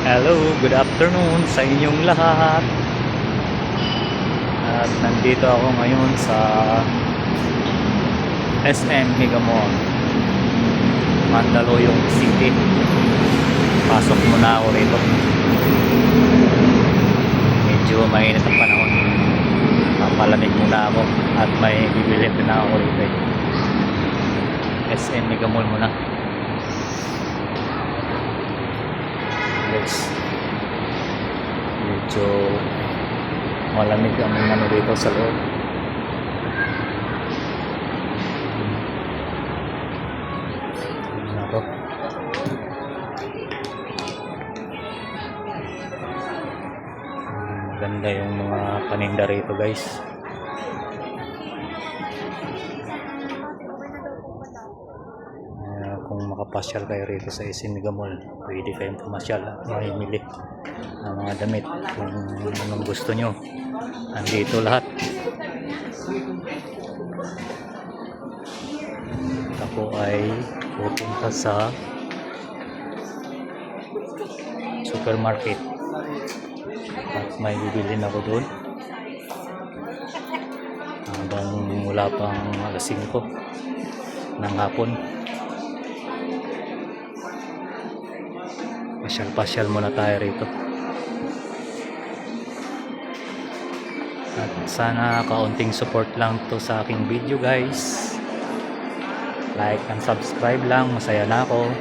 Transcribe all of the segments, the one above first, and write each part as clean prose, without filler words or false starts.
Hello, good afternoon sa inyong lahat. At nandito ako ngayon sa SM Mega Mall, Mandaluyong City. Pasok muna ako rito. Medyo mainit ang panahon. Papalamig muna ako at may bibili din ako rito. SM Mega Mall muna. Medyo malamig ang ano dito sa loob. Ito. Ganda yung mga paninda rito, guys. Kung makapasyal kayo rito sa SM Mega Mall, pwede kayong pumasyal at mamimili ng mga damit kung anong gusto nyo. Andito lahat. Ako ay pupunta sa supermarket at may bibilin ako doon hanggang mula pang alas 5 ng hapon. Pasyal-pasyal muna tayo rito. At sana kaunting support lang to sa aking video, guys. Like and subscribe lang, masaya na ako.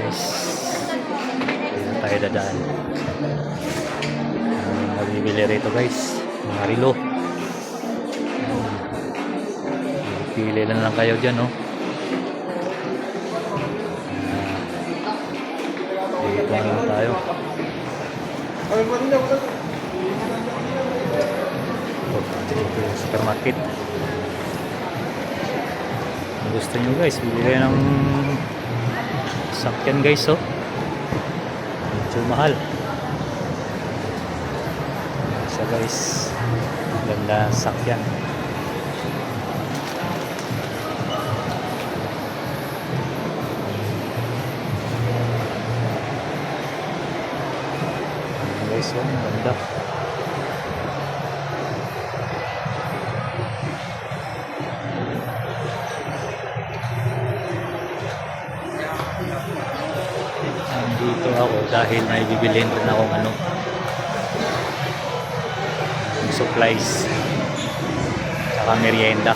Yes. Dito tayo dadaan. Magbibili rito, guys. Mga relo. Pili lang kayo dyan, no? Dito lang tayo. Dito yung supermarket. Kung gusto nyo, guys, bili kayo ng sakyan, guys, oh. Medyo mahal siya, guys. Ganda sakyan. Guys, oh, ganda. Nandito ako dahil may bibilhin rin akong supplies saka merienda.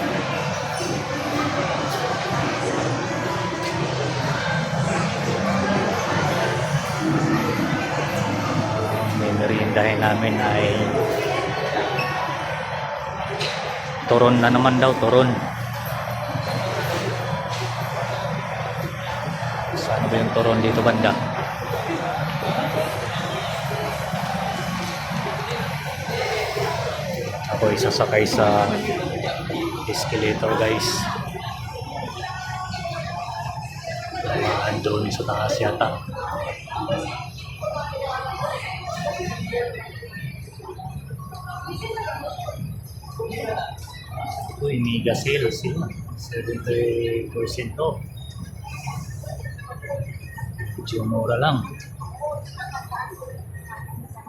Meriendahin namin ay turon na naman daw, turon. Saan ba yung turon dito banda? Ako isasakay sa escalator, guys. Andun sa taas yata. Ito, Iniga sale sila. 70% off. Medyo mura lang.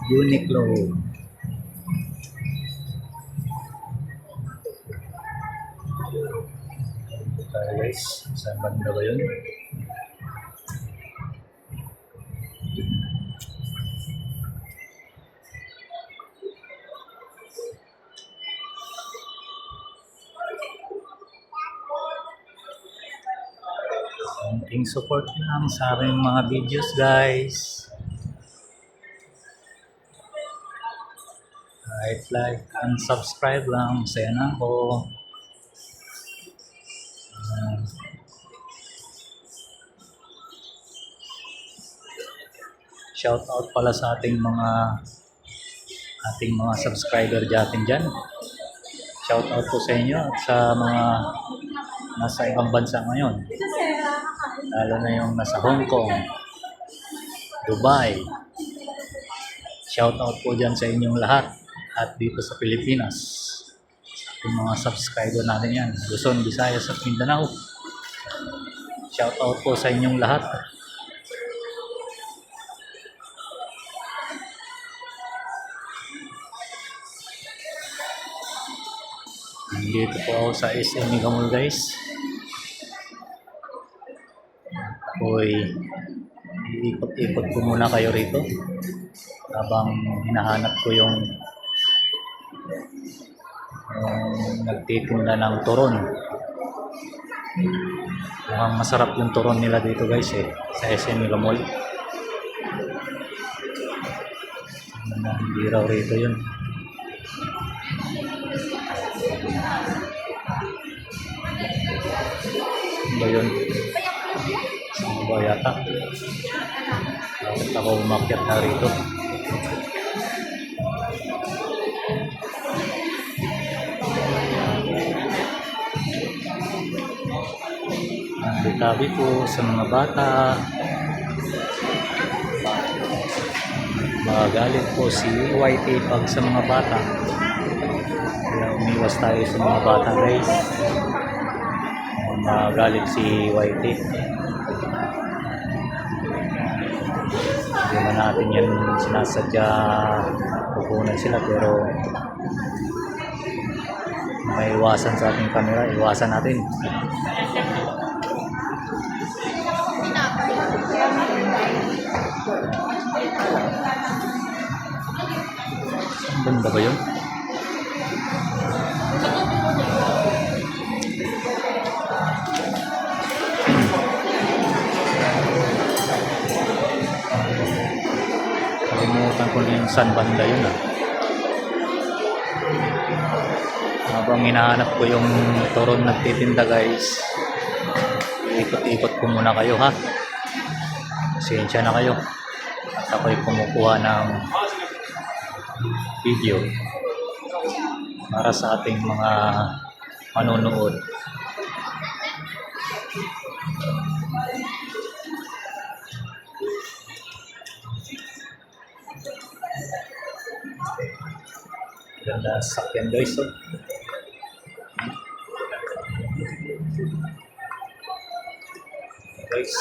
Uniqlo. Tayo, guys. Saan banda ba yun? Konting support lang sa aking mga videos, guys. Kahit like and subscribe lang, masaya na ako. Shout out pala sa ating mga subscriber dyan. Shout out po sa inyo at sa mga nasa ibang bansa ngayon. Lalo na yung nasa Hong Kong, Dubai. Shout out po dyan sa inyong lahat. At dito sa Pilipinas, yung mga subscriber natin yan, Luzon, Visayas at Mindanao. Shout out po sa inyong lahat. Dito po ako sa SM Mall guys. Ako'y iikot-ikot ko muna kayo rito habang hinahanap ko yung nagtitinda ng turon. Mukhang masarap yung turon nila dito guys sa SM Mall. Hindi raw rito yun. Ba yun? Saan ba yata? Bakit ako umakyat na rito? Tabi po sa mga bata. Magalit po si YT pag sa mga bata. Kaya umiwas tayo sa mga bata guys. Magalit si YT. Hindi man natin yan sinasadya pupunan sila, pero may iwasan sa ating camera, iwasan natin. Ganda ba yun? Kalimutan ko na yung saan banda yun Habang hinahanap ko yung turon nagtitinda guys, ikot-ikot ko muna kayo ha. Pasensya na kayo at ako'y kumukuha ng video para sa ating mga manonood. Ganda sakyan guys guys.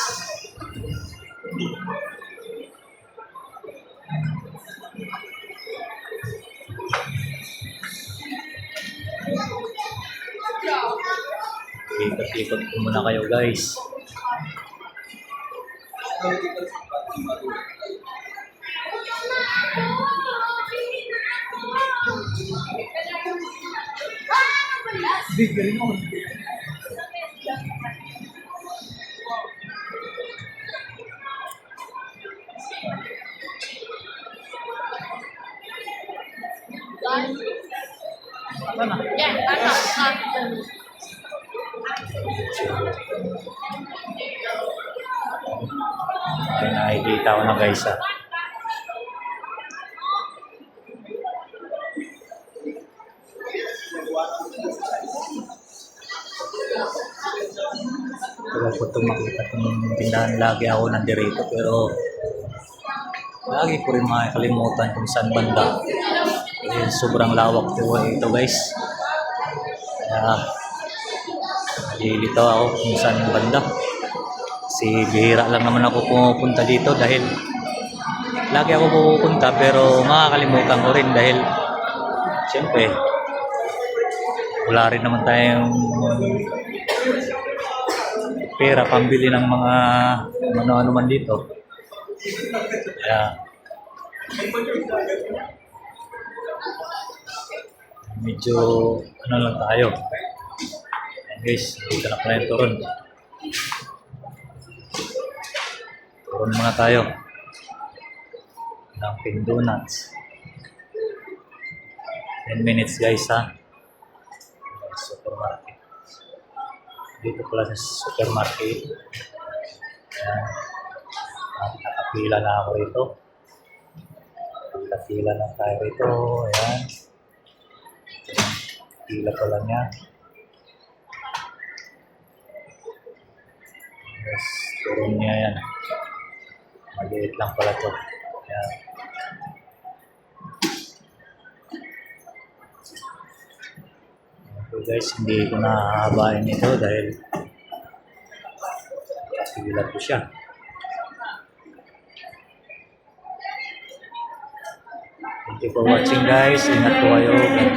Ikot-ikot ko muna kayo guys. Ay, nakikita ko na guys Wala ko itong makita itong tindahan. Lagi ako nandirito pero lagi ko rin makakalimutan kung saan banda. Sobrang lawak ito guys. Kaya nalilito ako kung saan banda. Kasi bihira lang naman ako pumupunta dito dahil lagi ako pupunta pero makakalimutan ko rin dahil siyempre wala rin naman tayong pera pambili ng mga ano-ano man dito. Kaya medyo ano lang tayo. Ayan guys, dito na pala yung turon. Turon muna tayo. Dunkin' Donuts. 10 minutes guys ha. Supermarket. Dito pala sa supermarket. Ayan. Nakapila na ako rito. Nakapila na tayo rito. Ayan. Pila pala niya. Yes, turun niya yan. Maliit lang pala to. Ayan. So guys, hindi ko nahahabain ito dahil Sigilan ko siya. Thank you for watching guys. Ingat po kayo. God